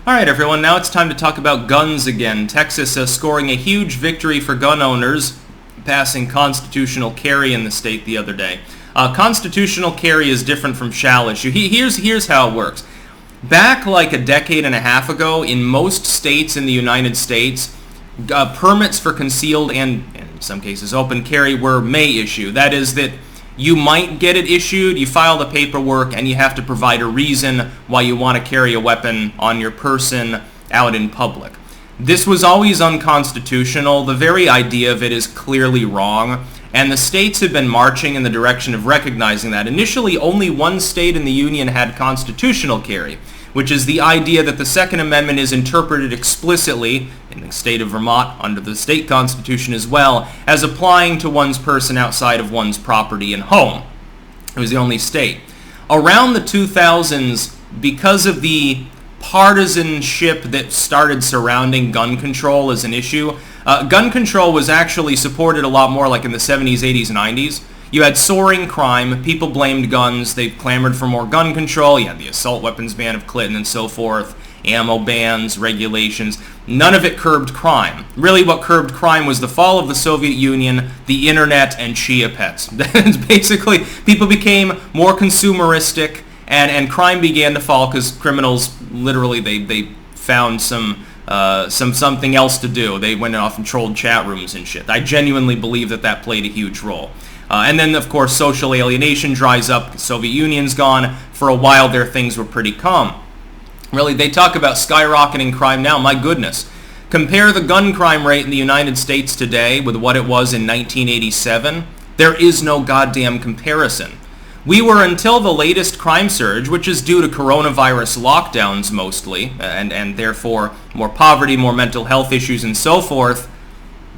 All right, everyone, now it's time to talk about guns again. Texas scoring a huge victory for gun owners, passing constitutional carry in the state the other day. Constitutional carry is different from shall issue. Here's how it works. Back like a decade and a half ago, in most states in the United States, permits for concealed and, in some cases, open carry were may issue. That is that you might get it issued, you file the paperwork, and you have to provide a reason why you want to carry a weapon on your person out in public. This was always unconstitutional. The very idea of it is clearly wrong, and the states have been marching in the direction of recognizing that. Initially, only one state in the Union had constitutional carry, which is the idea that the Second Amendment is interpreted explicitly, in the state of Vermont, under the state constitution as well, as applying to one's person outside of one's property and home. It was the only state. Around the 2000s, because of the partisanship that started surrounding gun control as an issue, gun control was actually supported a lot more like in the 70s, 80s, 90s. You had soaring crime, people blamed guns, they clamored for more gun control, you had the assault weapons ban of Clinton and so forth, ammo bans, regulations. None of it curbed crime. Really what curbed crime was the fall of the Soviet Union, the internet, and Chia pets. Basically, people became more consumeristic, and crime began to fall because criminals, literally, they found something else to do. They went off and trolled chat rooms and shit. I genuinely believe that played a huge role. And then, of course, social alienation dries up. The Soviet Union's gone. For a while there, things were pretty calm. Really, they talk about skyrocketing crime now. My goodness. Compare the gun crime rate in the United States today with what it was in 1987. There is no goddamn comparison. We were, until the latest crime surge, which is due to coronavirus lockdowns mostly, and therefore more poverty, more mental health issues, and so forth.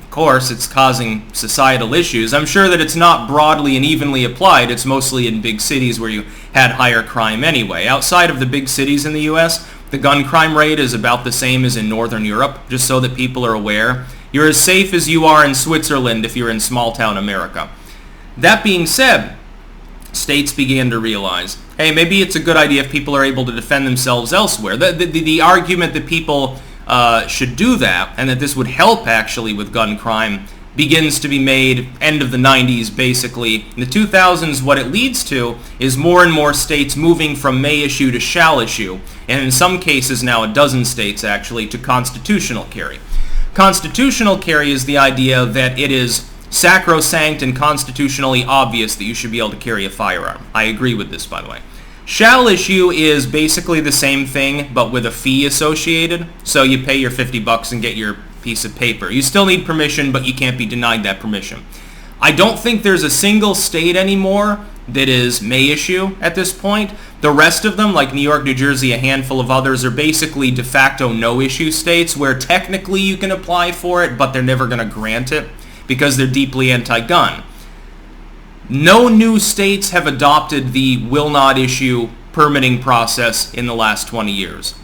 Of course, it's causing societal issues. I'm sure that it's not broadly and evenly applied. It's mostly in big cities where you had higher crime anyway. Outside of the big cities in the U.S., the gun crime rate is about the same as in Northern Europe, just so that people are aware. You're as safe as you are in Switzerland if you're in small-town America. That being said, states began to realize, hey, maybe it's a good idea if people are able to defend themselves elsewhere. The argument that people should do that, and that this would help actually with gun crime, begins to be made end of the 90s basically. In the 2000s, what it leads to is more and more states moving from may issue to shall issue, and in some cases now a dozen states actually, to constitutional carry. Constitutional carry is the idea that it is sacrosanct and constitutionally obvious that you should be able to carry a firearm. I agree with this, by the way. Shall issue is basically the same thing, but with a fee associated. So you pay your $50 and get your piece of paper. You still need permission, but you can't be denied that permission. I don't think there's a single state anymore that is may issue at this point. The rest of them, like New York, New Jersey, a handful of others, are basically de facto no-issue states where technically you can apply for it, but they're never going to grant it because they're deeply anti-gun. No new states have adopted the will not issue permitting process in the last 20 years.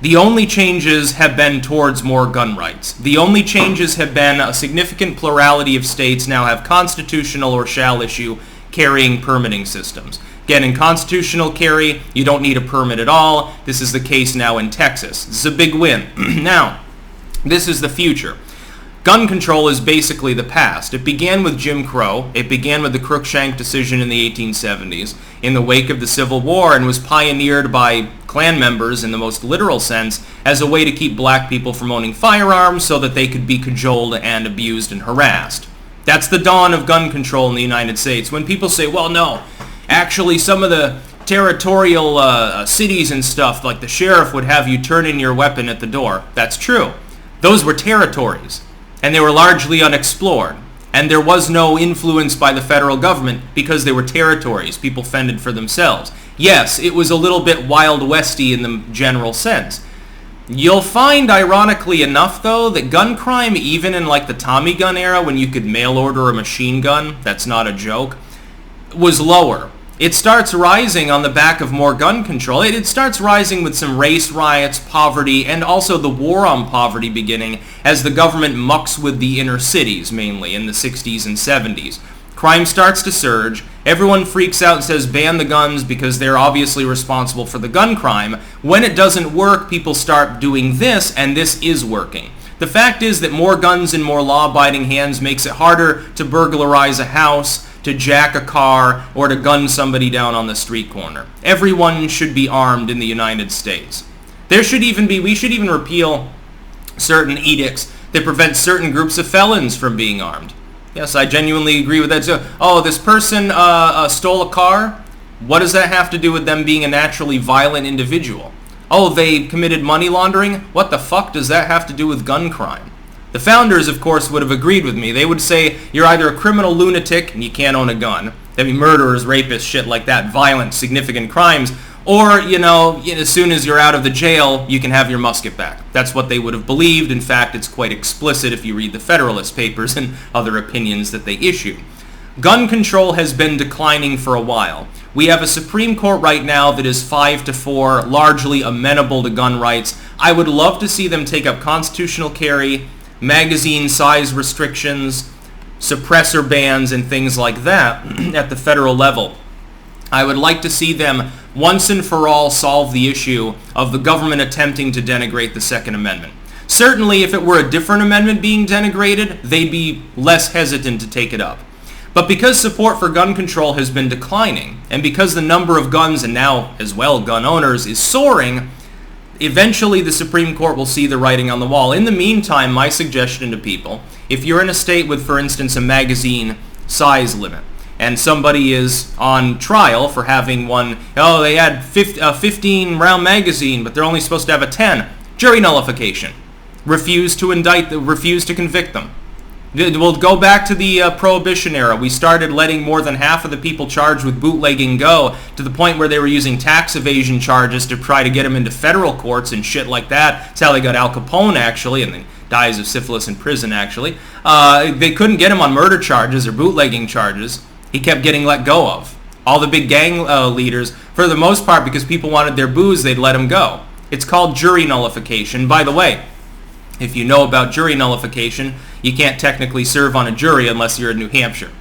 The only changes have been towards more gun rights. The only changes have been a significant plurality of states now have constitutional or shall issue carrying permitting systems. Again, in constitutional carry, you don't need a permit at all. This is the case now in Texas. This is a big win. Now, this is the future. Gun control is basically the past. It began with Jim Crow. It began with the Cruikshank decision in the 1870s in the wake of the Civil War and was pioneered by Klan members in the most literal sense as a way to keep black people from owning firearms so that they could be cajoled and abused and harassed. That's the dawn of gun control in the United States. When people say, well, no, actually some of the territorial cities and stuff, like the sheriff would have you turn in your weapon at the door. That's true. Those were territories. And they were largely unexplored. And there was no influence by the federal government because they were territories. People fended for themselves. Yes, it was a little bit Wild Westy in the general sense. You'll find, ironically enough, though, that gun crime, even in like the Tommy gun era when you could mail order a machine gun, that's not a joke, was lower. It starts rising on the back of more gun control. It starts rising with some race riots, poverty, and also the war on poverty beginning as the government mucks with the inner cities, mainly in the 60s and 70s. Crime starts to surge, Everyone freaks out and says ban the guns because they're obviously responsible for the gun crime. When it doesn't work, people start doing this, and this is working. The fact is that more guns in more law-abiding hands makes it harder to burglarize a house, to jack a car, or to gun somebody down on the street corner. Everyone should be armed in the United States. We should even repeal certain edicts that prevent certain groups of felons from being armed. Yes, I genuinely agree with that. So, this person stole a car? What does that have to do with them being a naturally violent individual? Oh, they committed money laundering? What the fuck does that have to do with gun crime? The founders, of course, would have agreed with me. They would say, you're either a criminal lunatic and you can't own a gun. That'd be murderers, rapists, shit like that, violent, significant crimes. Or, as soon as you're out of the jail, you can have your musket back. That's what they would have believed. In fact, it's quite explicit if you read the Federalist Papers and other opinions that they issue. Gun control has been declining for a while. We have a Supreme Court right now that is 5-4, largely amenable to gun rights. I would love to see them take up constitutional carry, magazine size restrictions, suppressor bans, and things like that at the federal level. I would like to see them once and for all solve the issue of the government attempting to denigrate the Second Amendment. Certainly, if it were a different amendment being denigrated, they'd be less hesitant to take it up. But because support for gun control has been declining, and because the number of guns, and now as well gun owners, is soaring, eventually the Supreme Court will see the writing on the wall. In the meantime, my suggestion to people, if you're in a state with, for instance, a magazine size limit, and somebody is on trial for having one, they had a 15-round magazine, but they're only supposed to have a 10. Jury nullification. Refuse to convict them. We'll go back to the Prohibition era. We started letting more than half of the people charged with bootlegging go, to the point where they were using tax evasion charges to try to get them into federal courts and shit like that. That's how they got Al Capone, actually, and then dies of syphilis in prison, actually. They couldn't get him on murder charges or bootlegging charges. He kept getting let go of. All the big gang leaders, for the most part, because people wanted their booze, they'd let him go. It's called jury nullification. By the way, if you know about jury nullification, you can't technically serve on a jury unless you're in New Hampshire.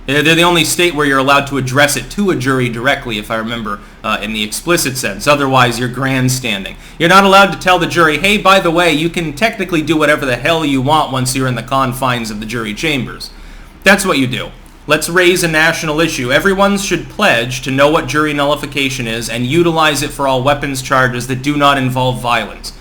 They're the only state where you're allowed to address it to a jury directly, if I remember, in the explicit sense. Otherwise, you're grandstanding. You're not allowed to tell the jury, hey, by the way, you can technically do whatever the hell you want once you're in the confines of the jury chambers. That's what you do. Let's raise a national issue. Everyone should pledge to know what jury nullification is and utilize it for all weapons charges that do not involve violence.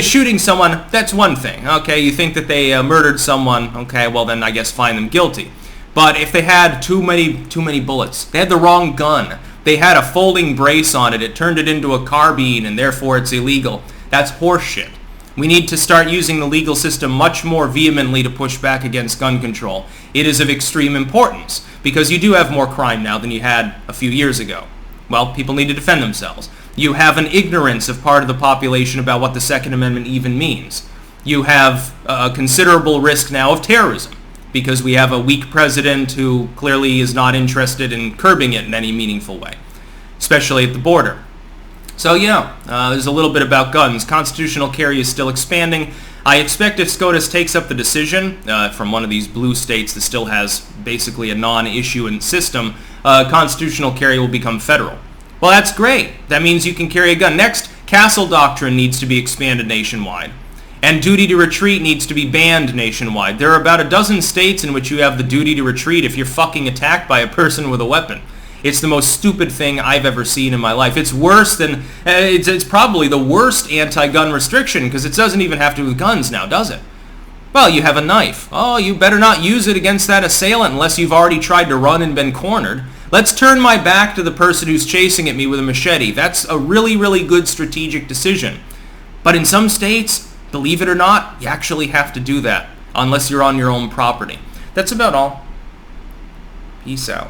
Shooting someone, that's one thing. Okay, you think that they murdered someone, okay, well then I guess find them guilty. But if they had too many bullets, they had the wrong gun, they had a folding brace on it turned it into a carbine, and therefore it's illegal, that's horseshit. We need to start using the legal system much more vehemently to push back against gun control. It is of extreme importance, because you do have more crime now than you had a few years ago. Well, people need to defend themselves. You have an ignorance of part of the population about what the Second Amendment even means. You have a considerable risk now of terrorism, because we have a weak president who clearly is not interested in curbing it in any meaningful way, especially at the border. So yeah, there's a little bit about guns. Constitutional carry is still expanding. I expect if SCOTUS takes up the decision from one of these blue states that still has basically a non-issuance system, constitutional carry will become federal. Well, that's great. That means you can carry a gun. Next, castle doctrine needs to be expanded nationwide. And duty to retreat needs to be banned nationwide. There are about a dozen states in which you have the duty to retreat if you're fucking attacked by a person with a weapon. It's the most stupid thing I've ever seen in my life. It's worse than, it's probably the worst anti-gun restriction, because it doesn't even have to do with guns now, does it? Well, you have a knife. Oh, you better not use it against that assailant unless you've already tried to run and been cornered. Let's turn my back to the person who's chasing at me with a machete. That's a really, really good strategic decision. But in some states, believe it or not, you actually have to do that, unless you're on your own property. That's about all. Peace out.